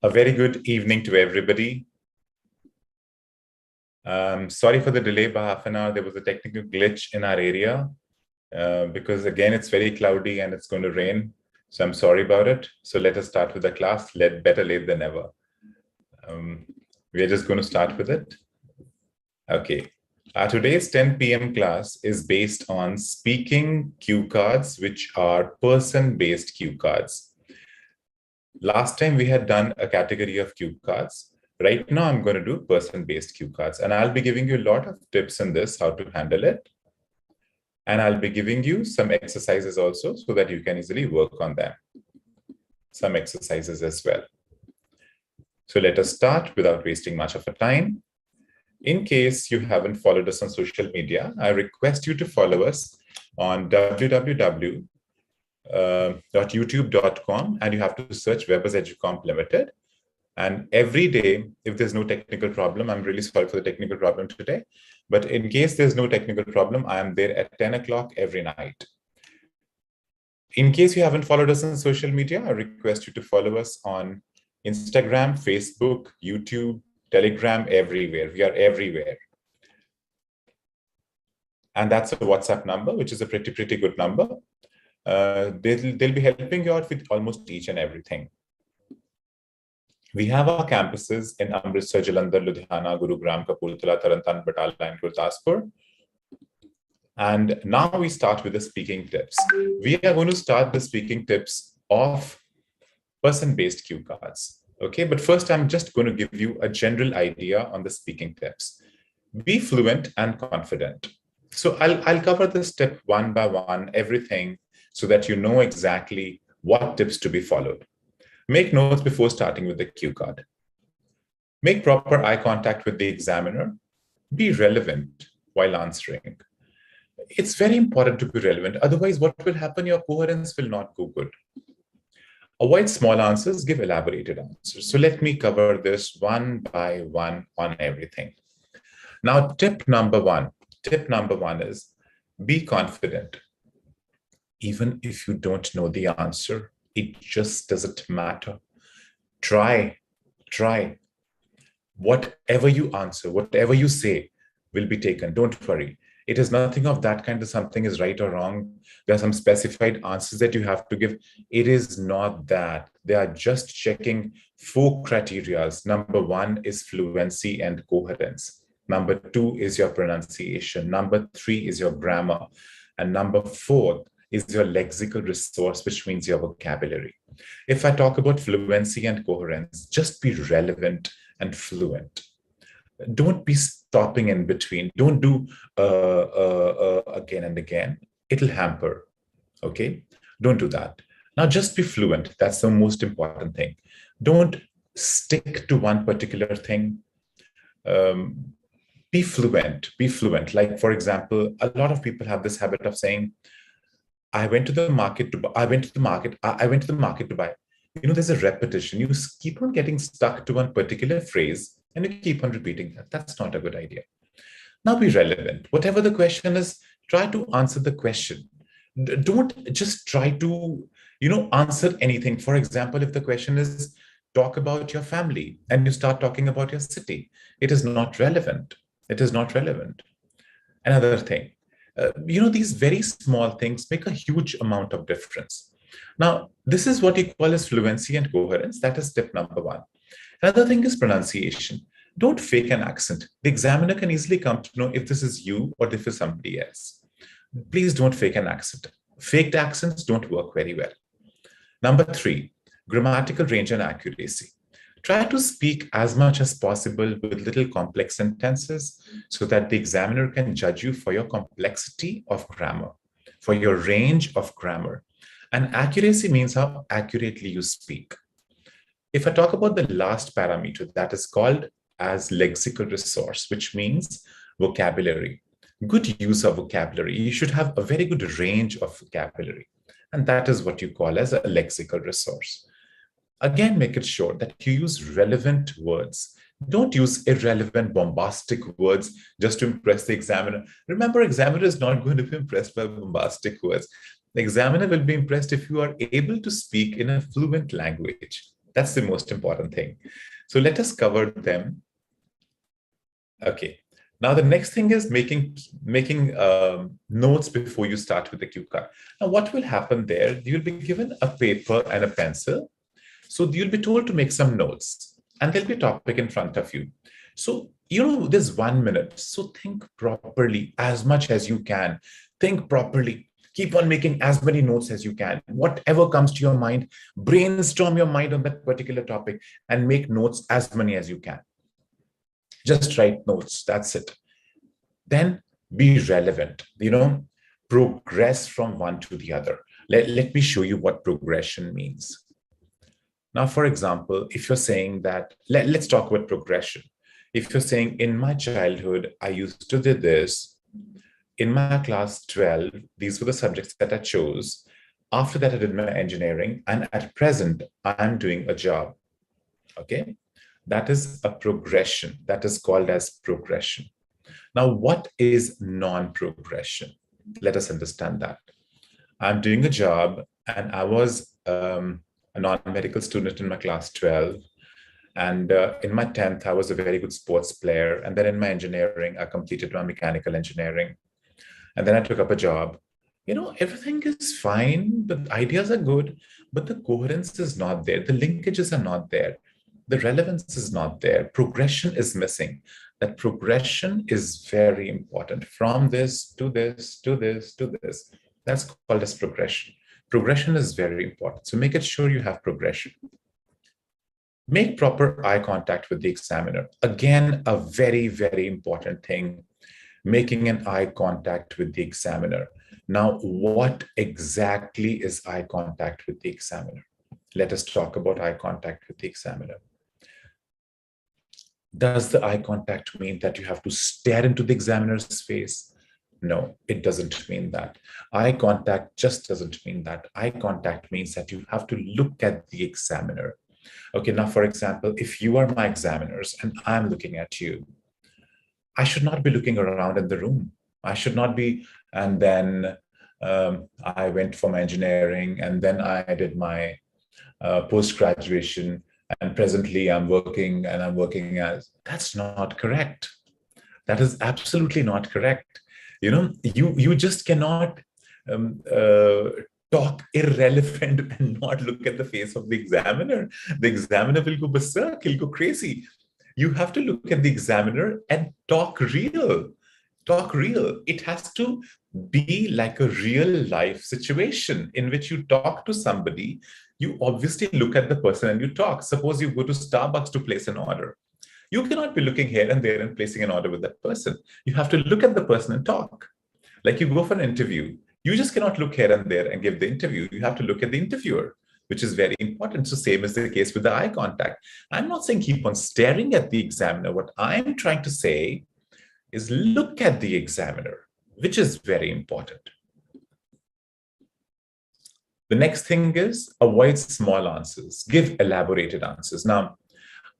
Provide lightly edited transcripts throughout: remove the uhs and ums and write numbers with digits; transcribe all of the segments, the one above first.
A very good evening to everybody. Sorry for the delay by half an hour. There was a technical glitch in our area because again, it's very cloudy and it's going to rain. So I'm sorry about it. So let us start with the class. Better late than never. We're just going to start with it. Okay. Today's 10 p.m. class is based on speaking cue cards, which are person-based cue cards. Last time we had done a category of cue cards. Right now I'm going to do person-based cue cards, and I'll be giving you a lot of tips in this, how to handle it. And I'll be giving you some exercises also so that you can easily work on them. Some exercises as well. So let us start without wasting much of a time. In case you haven't followed us on social media, I request you to follow us on www.youtube.com, and you have to search webberzeducomplimited. And every day, if there's no technical problem, I'm really sorry for the technical problem today, but in case there's no technical problem, I am there at 10 o'clock every night. In case you haven't followed us on social media, I request you to follow us on Instagram, Facebook, YouTube, Telegram, everywhere. We are everywhere. And that's a WhatsApp number, which is a pretty good number. They'll be helping you out with almost each and everything. We have our campuses in Amritsar, Jalandhar, Ludhiana, Gurugram, Kapurthala, Tarantan, Batala, and Gurdaspur. And now we start with the speaking tips. We are going to start the speaking tips of person-based cue cards. Okay, but first I'm just going to give you a general idea on the speaking tips. Be fluent and confident. So I'll cover this tip one by one, everything, so that you know exactly what tips to be followed. Make notes before starting with the cue card. Make proper eye contact with the examiner. Be relevant while answering. It's very important to be relevant. Otherwise, what will happen? Your coherence will not go good. Avoid small answers, give elaborated answers. So let me cover this one by one on everything. Now, tip number one is be confident. Even if you don't know the answer, it just doesn't matter. Try. Whatever you answer, whatever you say will be taken. Don't worry. It is nothing of that kind of something is right or wrong. There are some specified answers that you have to give. It is not that. They are just checking 4 criteria. Number 1 is fluency and coherence. Number 2 is your pronunciation. Number 3 is your grammar. And number 4 is your lexical resource, which means your vocabulary. If I talk about fluency and coherence, just be relevant and fluent. Don't be stopping in between. Don't do again and again. It'll hamper, okay? Don't do that. Now just be fluent. That's the most important thing. Don't stick to one particular thing. Be fluent. Like, for example, a lot of people have this habit of saying, I went to the market to buy. You know, there's a repetition. You keep on getting stuck to one particular phrase and you keep on repeating that. That's not a good idea. Now be relevant. Whatever the question is, try to answer the question. Don't just try to, answer anything. For example, if the question is talk about your family and you start talking about your city, it is not relevant. It is not relevant. Another thing, these very small things make a huge amount of difference. Now, this is what you call as fluency and coherence. That is tip number 1. Another thing is pronunciation. Don't fake an accent. The examiner can easily come to know if this is you or if it's somebody else. Please don't fake an accent. Faked accents don't work very well. Number 3, grammatical range and accuracy. Try to speak as much as possible with little complex sentences so that the examiner can judge you for your complexity of grammar, for your range of grammar. And accuracy means how accurately you speak. If I talk about the last parameter, that is called as lexical resource, which means vocabulary. Good use of vocabulary. You should have a very good range of vocabulary. And that is what you call as a lexical resource. Again, make it sure that you use relevant words. Don't use irrelevant, bombastic words just to impress the examiner. Remember, examiner is not going to be impressed by bombastic words. The examiner will be impressed if you are able to speak in a fluent language. That's the most important thing. So let us cover them. Okay. Now the next thing is making notes before you start with the cue card. Now what will happen there? You'll be given a paper and a pencil. So you'll be told to make some notes, and there'll be a topic in front of you. So, there's 1 minute. So think properly as much as you can. Think properly. Keep on making as many notes as you can. Whatever comes to your mind, brainstorm your mind on that particular topic and make notes as many as you can. Just write notes. That's it. Then be relevant, progress from one to the other. Let me show you what progression means. Now, for example, if you're saying that, let's talk about progression. If you're saying, in my childhood, I used to do this. In my class 12, these were the subjects that I chose. After that, I did my engineering. And at present, I'm doing a job. Okay? That is a progression. That is called as progression. Now, what is non-progression? Let us understand that. I'm doing a job, and I was a non-medical student in my class 12. And in my 10th, I was a very good sports player. And then in my engineering, I completed my mechanical engineering. And then I took up a job. Everything is fine. The ideas are good, but the coherence is not there. The linkages are not there. The relevance is not there. Progression is missing. That progression is very important. From this to this, to this, to this. That's called as progression. Progression is very important. So make it sure you have progression. Make proper eye contact with the examiner. Again, a very, very important thing, making an eye contact with the examiner. Now, what exactly is eye contact with the examiner? Let us talk about eye contact with the examiner. Does the eye contact mean that you have to stare into the examiner's face? No, it doesn't mean that. Eye contact just doesn't mean that. Eye contact means that you have to look at the examiner. Okay, now, for example, if you are my examiners and I'm looking at you, I should not be looking around in the room. I should not be, and then I went for my engineering, and then I did my post-graduation, and presently I'm working as, that's not correct. That is absolutely not correct. You just cannot talk irrelevant and not look at the face of the examiner. The examiner will go berserk, he'll go crazy. You have to look at the examiner and talk real. Talk real. It has to be like a real life situation in which you talk to somebody. You obviously look at the person and you talk. Suppose you go to Starbucks to place an order. You cannot be looking here and there and placing an order with that person. You have to look at the person and talk. Like you go for an interview. You just cannot look here and there and give the interview. You have to look at the interviewer, which is very important. So same is the case with the eye contact. I'm not saying keep on staring at the examiner. What I'm trying to say is look at the examiner, which is very important. The next thing is avoid small answers. Give elaborated answers. Now,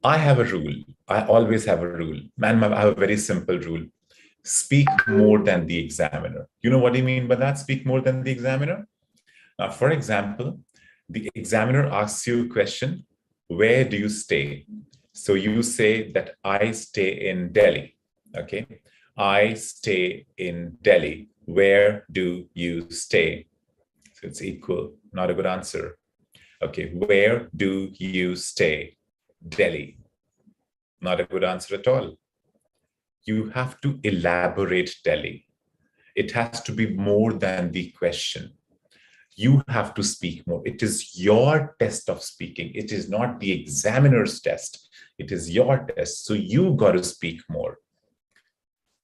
I have a rule. I always have a rule. And I have a very simple rule. Speak more than the examiner. You know what do you mean by that? Speak more than the examiner? Now, for example, the examiner asks you a question, where do you stay? So you say that I stay in Delhi. Okay. I stay in Delhi. Where do you stay? So it's equal, not a good answer. Okay. Where do you stay? Delhi. Not a good answer at all. You have to elaborate Delhi. It has to be more than the question. You have to speak more. It is your test of speaking. It is not the examiner's test. It is your test. So you got to speak more.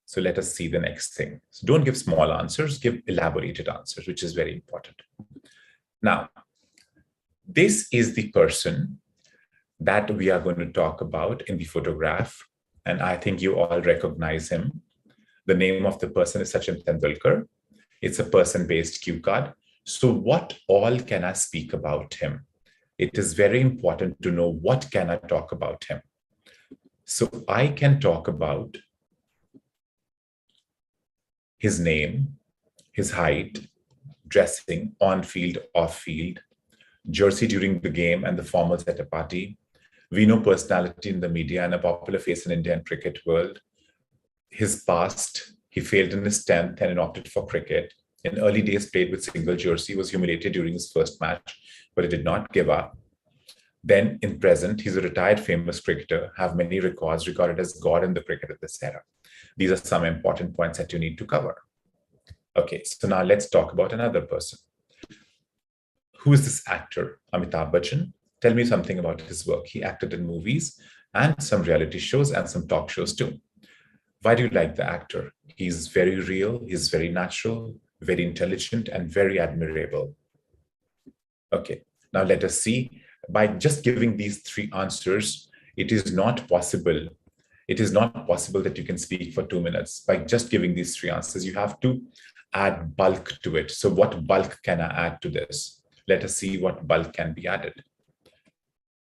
So let us see the next thing. So don't give small answers, give elaborated answers, which is very important. Now, this is the person that we are going to talk about in the photograph. And I think you all recognize him. The name of the person is Sachin Tendulkar. It's a person-based cue card. So what all can I speak about him? It is very important to know what can I talk about him. So I can talk about his name, his height, dressing, on field, off field, jersey during the game and the formals at a party. We know personality in the media and a popular face in Indian cricket world. His past, he failed in his 10th and opted for cricket. In early days, played with single jersey, was humiliated during his first match, but he did not give up. Then in present, he's a retired famous cricketer, have many records, regarded as God in the cricket of this era. These are some important points that you need to cover. Okay, so now let's talk about another person. Who is this actor? Amitabh Bachchan. Tell me something about his work. He acted in movies and some reality shows and some talk shows too. Why do you like the actor? He's very real, he's very natural, very intelligent, and very admirable. Okay, now let us see. By just giving these three answers, it is not possible. It is not possible that you can speak for 2 minutes. By just giving these three answers, you have to add bulk to it. So what bulk can I add to this? Let us see what bulk can be added.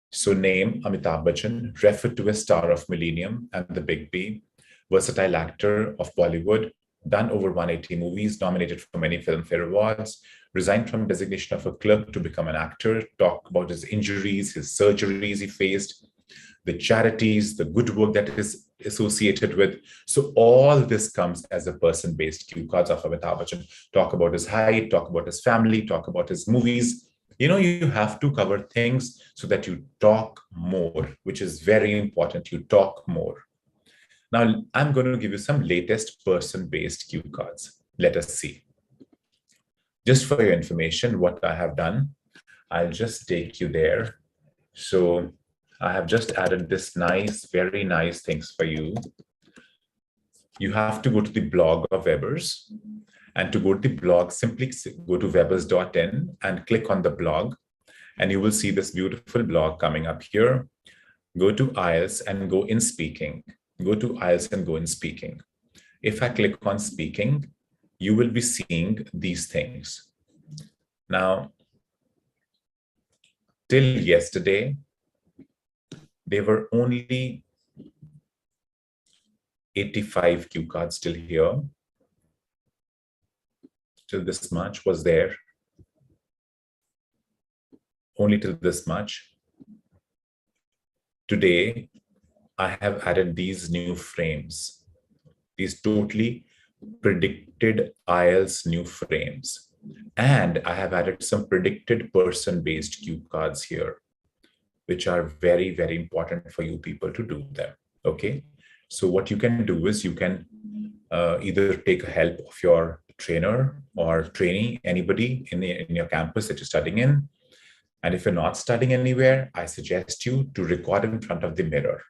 So name Amitabh Bachchan, referred to as star of Millennium and the Big B, versatile actor of Bollywood, done over 180 movies, nominated for many Filmfare Awards, resigned from designation of a clerk to become an actor, talk about his injuries, his surgeries he faced, the charities, the good work that is associated with. So all this comes as a person-based cue cards of Amitabh Bachchan. Talk about his height, talk about his family, talk about his movies. You know, you have to cover things so that you talk more, which is very important. You talk more. Now, I'm going to give you some latest person-based cue cards. Let us see. Just for your information, what I have done, I'll just take you there. So I have just added this nice, very nice things for you. You have to go to the blog of Webbers. And to go to the blog, simply go to webbers.in and click on the blog. And you will see this beautiful blog coming up here. Go to IELTS and go in speaking. Go to IELTS and go in speaking. If I click on speaking, you will be seeing these things. Now, till yesterday, there were only 85 cue cards still here. Till this much was there. Only till this much. Today, I have added these new frames, these totally predicted IELTS new frames. And I have added some predicted person-based cue cards here, which are very, very important for you people to do them, okay? So what you can do is you can either take help of your trainer or trainee, anybody in your campus that you're studying in. And if you're not studying anywhere, I suggest you to record in front of the mirror.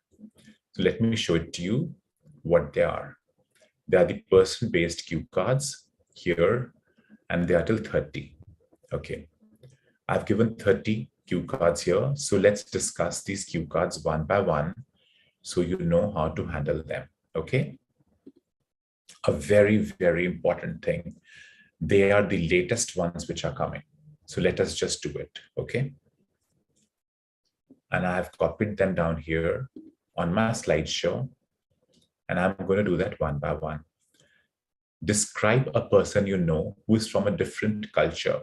So let me show it to you what they are. They are the person-based cue cards here, and they are till 30. Okay, I've given 30 cue cards here. So let's discuss these cue cards one by one so you know how to handle them, okay? A very, very important thing. They are the latest ones which are coming. So let us just do it, okay? And I have copied them down here on my slideshow, and I'm going to do that one by one. Describe a person you know who is from a different culture.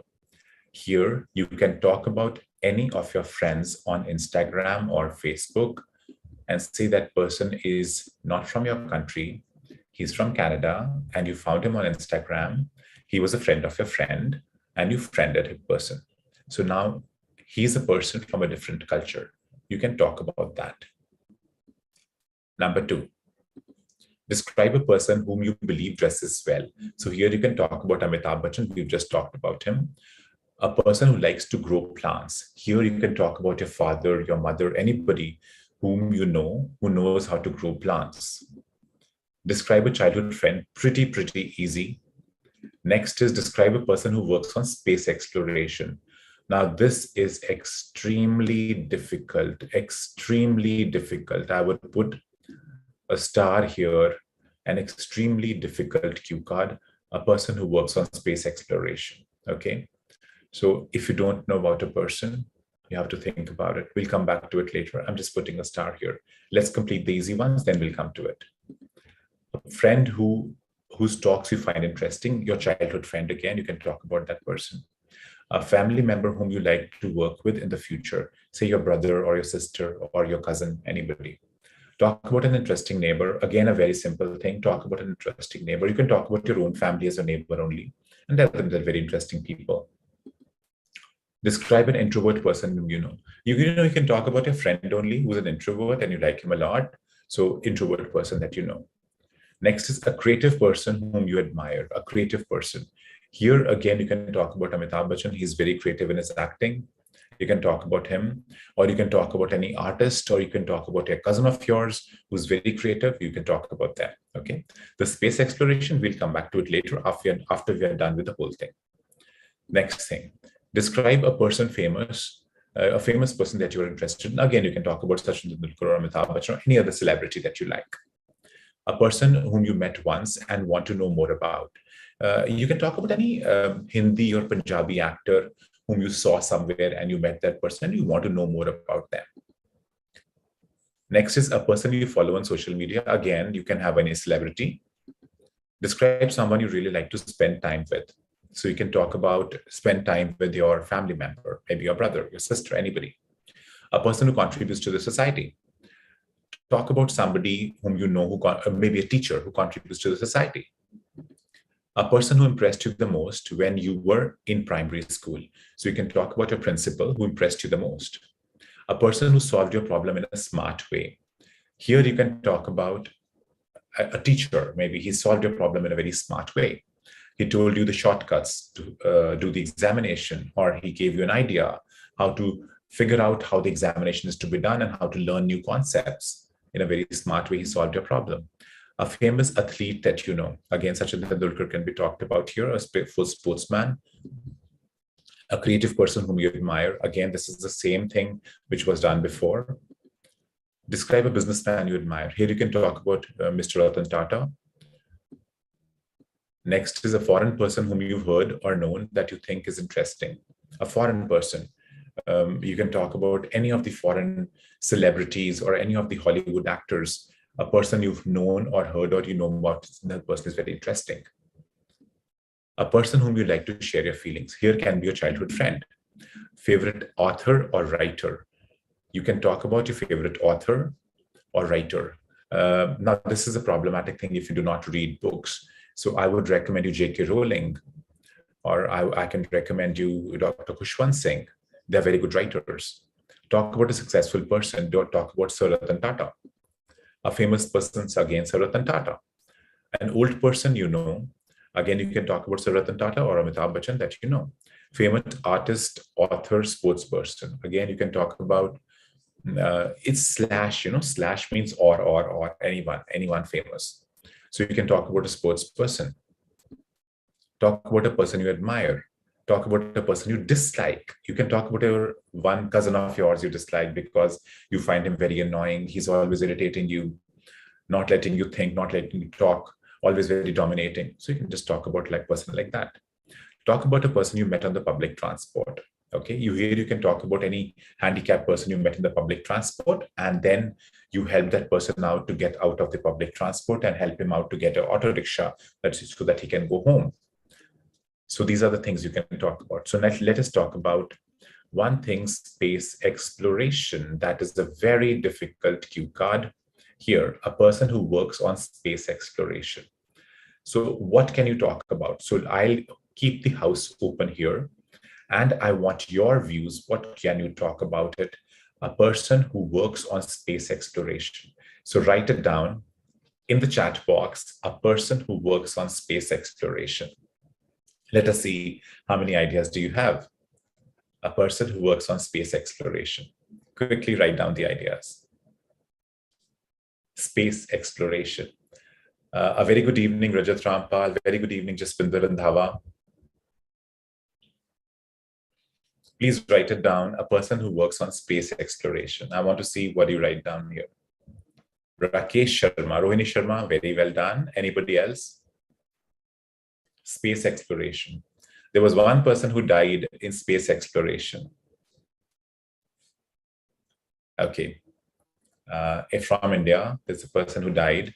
Here, you can talk about any of your friends on Instagram or Facebook and say that person is not from your country. He's from Canada, and you found him on Instagram. He was a friend of your friend, and you friended him person. So now he's a person from a different culture. You can talk about that. Number 2, describe a person whom you believe dresses well. So here you can talk about Amitabh Bachchan. We've just talked about him. A person who likes to grow plants. Here you can talk about your father, your mother, anybody whom you know who knows how to grow plants. Describe a childhood friend. Pretty easy. Next is describe a person who works on space exploration. Now, this is extremely difficult, extremely difficult. I would put a star here, an extremely difficult cue card, a person who works on space exploration, okay? So if you don't know about a person, you have to think about it. We'll come back to it later. I'm just putting a star here. Let's complete the easy ones, then we'll come to it. A friend whose talks you find interesting, your childhood friend again, you can talk about that person. A family member whom you like to work with in the future, say your brother or your sister or your cousin, anybody. Talk about an interesting neighbor. Again, a very simple thing. Talk about an interesting neighbor. You can talk about your own family as a neighbor only, and tell them they're very interesting people. Describe an introvert person whom you know. You can talk about your friend only who's an introvert and you like him a lot. So introvert person that you know. Next is a creative person whom you admire, a creative person. Here again, you can talk about Amitabh Bachchan. He's very creative in his acting. You can talk about him, or you can talk about any artist, or you can talk about a cousin of yours who's very creative. You can talk about them. Okay. The space exploration, we'll come back to it later after we are done with the whole thing. Next thing, describe a person famous, a famous person that you're interested in. Again, you can talk about Sachin Tendulkar or Amitabh Bachchan or any other celebrity that you like. A person whom you met once and want to know more about. You can talk about any Hindi or Punjabi actor whom you saw somewhere and you met that person and you want to know more about them. Next is a person you follow on social media. Again, you can have any celebrity. Describe someone you really like to spend time with. So you can talk about spend time with your family member, maybe your brother, your sister, anybody. A person who contributes to the society. Talk about somebody whom you know, maybe a teacher who contributes to the society. A person who impressed you the most when you were in primary school. So you can talk about your principal who impressed you the most. A person who solved your problem in a smart way. Here you can talk about a teacher. Maybe he solved your problem in a very smart way. He told you the shortcuts to do the examination, or he gave you an idea how to figure out how the examination is to be done and how to learn new concepts. In a very smart way, he solved your problem. A famous athlete that you know. Again, Sachin Tendulkar can be talked about here, a full sportsman. A creative person whom you admire. Again, this is the same thing which was done before. Describe a businessman you admire. Here you can talk about Mr. Ratan Tata. Next is a foreign person whom you've heard or known that you think is interesting. A foreign person. You can talk about any of the foreign celebrities or any of the Hollywood actors. A person you've known or heard or you know about, that person is very interesting. A person whom you like to share your feelings. Here can be your childhood friend. Favorite author or writer. You can talk about your favorite author or writer. Now, this is a problematic thing if you do not read books. So I would recommend you J.K. Rowling, or I can recommend you Dr. Khushwant Singh. They're very good writers. Talk about a successful person. Don't talk about Sir Ratan Tata. A famous person, again, Sir Ratan Tata. An old person you know. Again, you can talk about Sir Ratan Tata or Amitabh Bachchan that you know. Famous artist, author, sports person. Again, you can talk about it's slash, slash means or anyone famous. So you can talk about a sports person. Talk about a person you admire. Talk about a person you dislike. You can talk about your one cousin of yours you dislike because you find him very annoying. He's always irritating you, not letting you think, not letting you talk, always very dominating. So you can just talk about like person like that. Talk about a person you met on the public transport. Okay, you can talk about any handicapped person you met in the public transport, and then you help that person out to get out of the public transport and help him out to get an auto rickshaw so that he can go home. So these are the things you can talk about. So let us talk about one thing, space exploration. That is a very difficult cue card. Here, a person who works on space exploration. So what can you talk about? So I'll keep the house open here. And I want your views. What can you talk about it? A person who works on space exploration. So write it down in the chat box, a person who works on space exploration. Let us see how many ideas do you have? A person who works on space exploration. Quickly write down the ideas. Space exploration. A very good evening, Rajat Rampal. Very good evening, Jaspinder Randhawa. Please write it down, a person who works on space exploration. I want to see what you write down here. Rakesh Sharma, Rohini Sharma, very well done. Anybody else? Space exploration. There was one person who died in space exploration. Okay. From India, there's a person who died.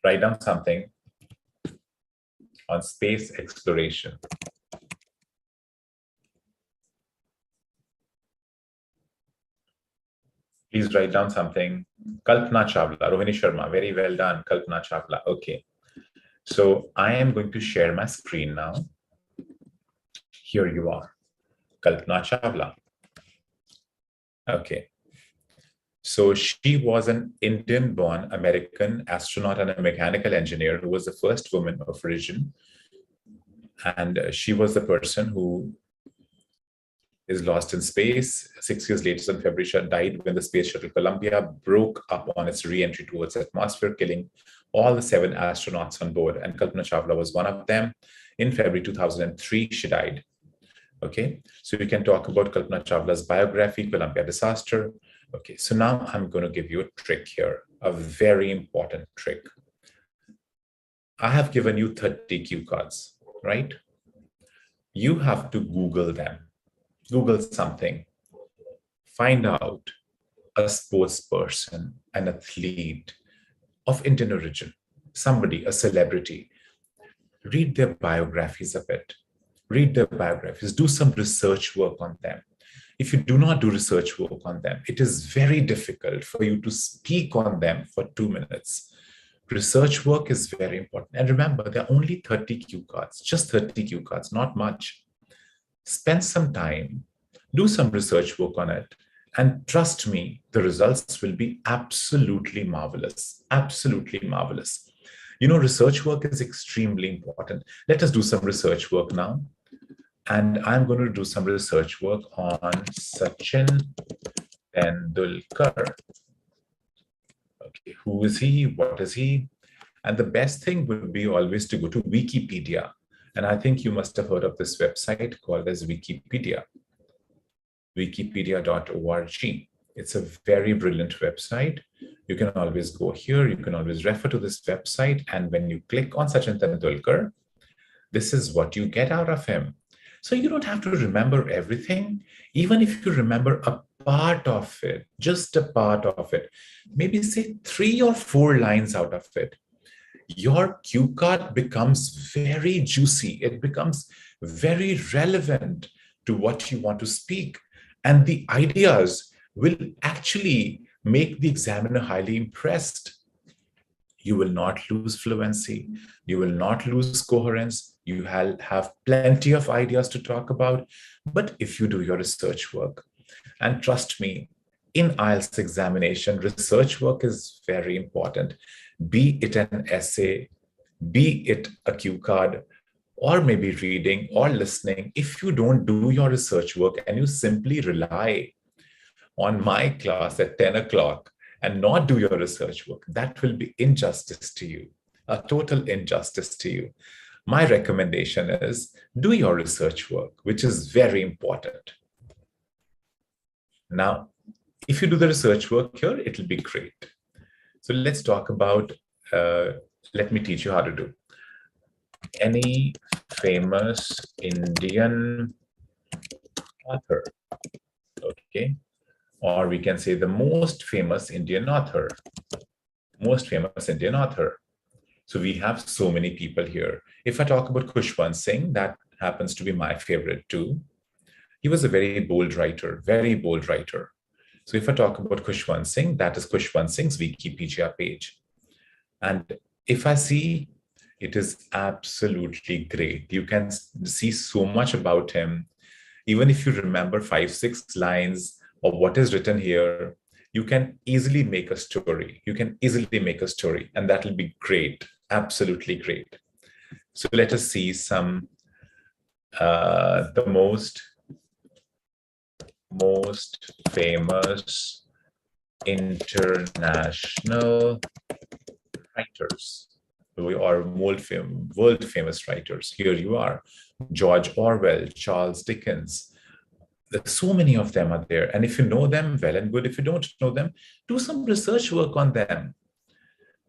Write down something. on space exploration. Please write down something. Kalpana Chawla, Rohini Sharma, very well done, Kalpana Chawla. Okay. So I am going to share my screen now. Here you are, Kalpana Chawla. Okay. So she was an Indian-born American astronaut and a mechanical engineer who was the first woman of origin. And she was the person who is lost in space. 6 years later, in February, she died when the space shuttle Columbia broke up on its re-entry towards the atmosphere, killing all the 7 astronauts on board. And Kalpana Chawla was one of them. In February 2003, she died. Okay, so we can talk about Kalpana Chawla's biography, Columbia disaster. Okay, so now I'm going to give you a trick here, a very important trick. I have given you 30 cue cards, right? You have to Google them. Google something. Find out a sports person, an athlete of Indian origin, somebody, a celebrity. Read their biographies a bit. Read their biographies. Do some research work on them. If you do not do research work on them, it is very difficult for you to speak on them for 2 minutes. Research work is very important. And remember, there are only 30 cue cards, just 30 cue cards, not much. Spend some time, do some research work on it, and trust me, the results will be absolutely marvelous, absolutely marvelous. You know, research work is extremely important. Let us do some research work now. And I'm going to do some research work on Sachin Tendulkar. Okay, who is he? What is he? And the best thing would be always to go to Wikipedia. And I think you must have heard of this website called as Wikipedia, wikipedia.org. It's a very brilliant website. You can always go here. You can always refer to this website. And when you click on Sachin Tendulkar, this is what you get out of him. So you don't have to remember everything. Even if you remember a part of it, just a part of it, maybe say 3 or 4 lines out of it, your cue card becomes very juicy. It becomes very relevant to what you want to speak. And the ideas will actually make the examiner highly impressed. You will not lose fluency. You will not lose coherence. You have plenty of ideas to talk about. But if you do your research work, and trust me, in IELTS examination, research work is very important. Be it an essay, be it a cue card, or maybe reading or listening. If you don't do your research work and you simply rely on my class at 10 o'clock and not do your research work, that will be injustice to you, a total injustice to you. My recommendation is do your research work, which is very important. Now, if you do the research work here, it'll be great. So let's talk about, let me teach you how to do. Any famous Indian author, okay? Or we can say the most famous Indian author, most famous Indian author. So we have so many people here. If I talk about Khushwant Singh, that happens to be my favorite too. He was a very bold writer, very bold writer. So if I talk about Khushwant Singh, that is Khushwant Singh's Wikipedia page. And if I see, it is absolutely great. You can see so much about him. Even if you remember 5-6 lines of what is written here, you can easily make a story. You can easily make a story, and that will be great, absolutely great. So let us see some, the most famous international writers, or world famous writers. Here you are: George Orwell, Charles Dickens. There's so many of them are there. And if you know them, well and good. If you don't know them, do some research work on them.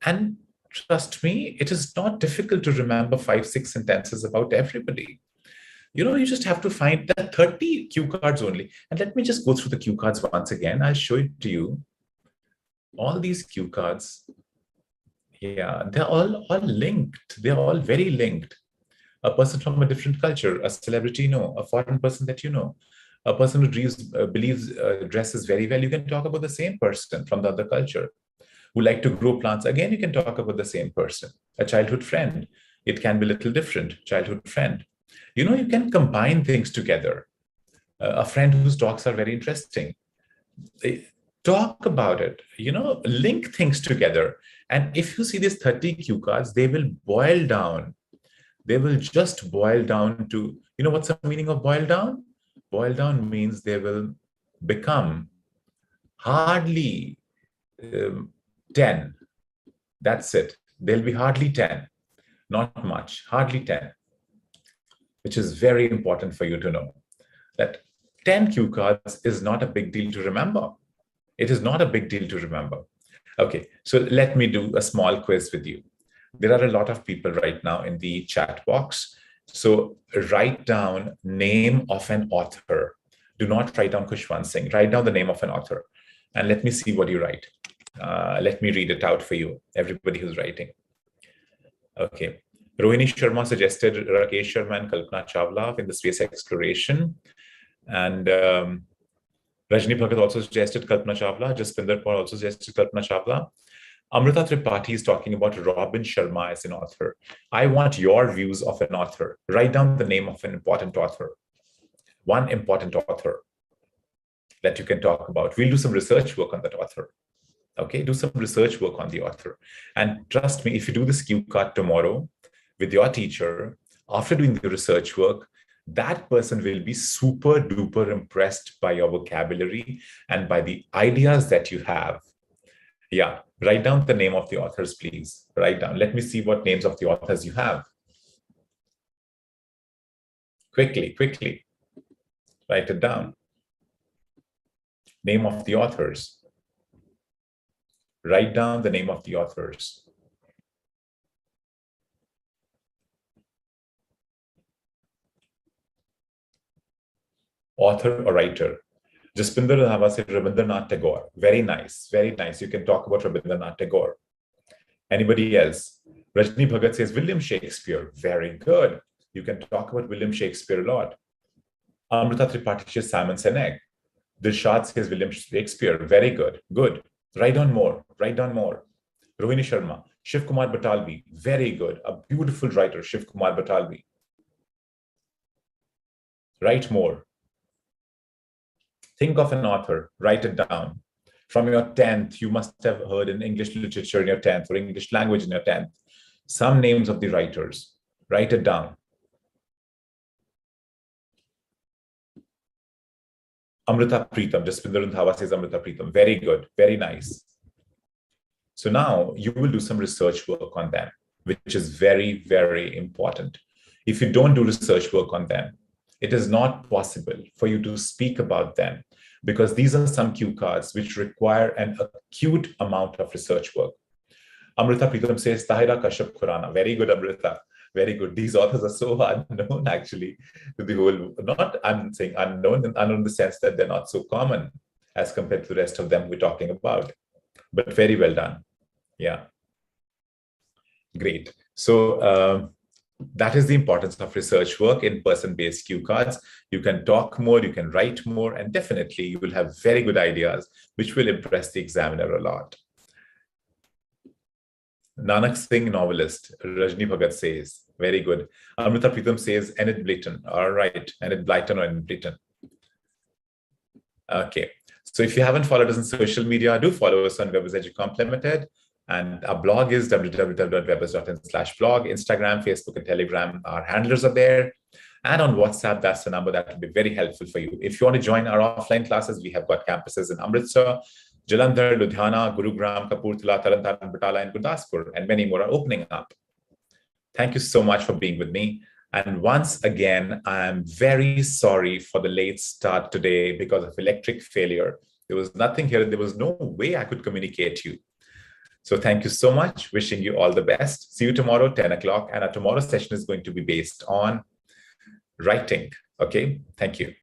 And trust me, it is not difficult to remember 5-6 sentences about everybody. You know, you just have to find the 30 cue cards only. And let me just go through the cue cards once again. I'll show it to you. All these cue cards, yeah, they're all linked. They're all very linked. A person from a different culture, a celebrity, no. A foreign person that you know. A person who believes dresses very well, you can talk about the same person from the other culture. Who like to grow plants, again, you can talk about the same person. A childhood friend, it can be a little different, childhood friend. You know, you can combine things together. A friend whose talks are very interesting. Talk about it, you know, link things together. And if you see these 30 cue cards, they will boil down. They will just boil down to, you know, what's the meaning of boil down? Boil down means they will become hardly 10. That's it. There'll be hardly 10, not much, hardly 10, which is very important for you to know. That 10 cue cards is not a big deal to remember. It is not a big deal to remember. Okay, so let me do a small quiz with you. There are a lot of people right now in the chat box. So write down name of an author. Do not write down Khushwant Singh. Write down the name of an author. And let me see what you write. Let me read it out for you, everybody who's writing. Okay. Rohini Sharma suggested Rakesh Sharma and Kalpana Chawla in the space exploration. And Rajni Bhagat also suggested Kalpana Chawla. Jaspinder Kaur also suggested Kalpana Chawla. Amrita Tripathi is talking about Robin Sharma as an author. I want your views of an author. Write down the name of an important author. One important author that you can talk about. We'll do some research work on that author. Okay, do some research work on the author. And trust me, if you do this cue card tomorrow with your teacher, after doing the research work, that person will be super duper impressed by your vocabulary and by the ideas that you have. Yeah, write down the name of the authors, please. Write down. Let me see what names of the authors you have. Quickly, quickly. Write it down. Name of the authors. Write down the name of the authors. Author or writer. Jaspinder Randhawa said Rabindranath Tagore. Very nice, very nice. You can talk about Rabindranath Tagore. Anybody else? Rajni Bhagat says William Shakespeare. Very good. You can talk about William Shakespeare a lot. Amrita Tripathi says Simon Sinek. Dilshad says William Shakespeare. Very good. Good. Write down more. Write down more. Rohini Sharma. Shiv Kumar Batalvi. Very good. A beautiful writer, Shiv Kumar Batalvi. Write more. Think of an author. Write it down. From your 10th, you must have heard in English literature in your 10th or English language in your 10th. Some names of the writers. Write it down. Amrita Preetham. Jaspinder Randhawa says Amrita Preetham. Very good. Very nice. So now you will do some research work on them, which is very, very important. If you don't do research work on them, it is not possible for you to speak about them because these are some cue cards which require an acute amount of research work. Amrita Preetham says Tahira Kashyap Khurana. Very good, Amrita. Very good. These authors are so unknown, actually, to the whole, not, I'm saying unknown in the sense that they're not so common as compared to the rest of them we're talking about. But very well done. Yeah. Great. So that is the importance of research work in person-based cue cards. You can talk more, you can write more, and definitely you will have very good ideas, which will impress the examiner a lot. Nanak Singh, novelist, Rajni Bhagat says, very good. Amrita Preetham says, Enid Blyton. All right, Enid Blyton or Enid Blyton. Okay, so if you haven't followed us on social media, do follow us on webberzeducomplimited. And our blog is www.webbers.in/blog. Instagram, Facebook, and Telegram, our handlers are there. And on WhatsApp, that's the number that will be very helpful for you. If you want to join our offline classes, we have got campuses in Amritsar, Jalandhar, Ludhiana, Gurugram, Kapurthala, Tarantaran, Batala, and Gurdaspur, and many more are opening up. Thank you so much for being with me. And once again, I'm very sorry for the late start today because of electric failure. There was nothing here. There was no way I could communicate to you. So thank you so much. Wishing you all the best. See you tomorrow, 10 o'clock. And our tomorrow's session is going to be based on writing. Okay, thank you.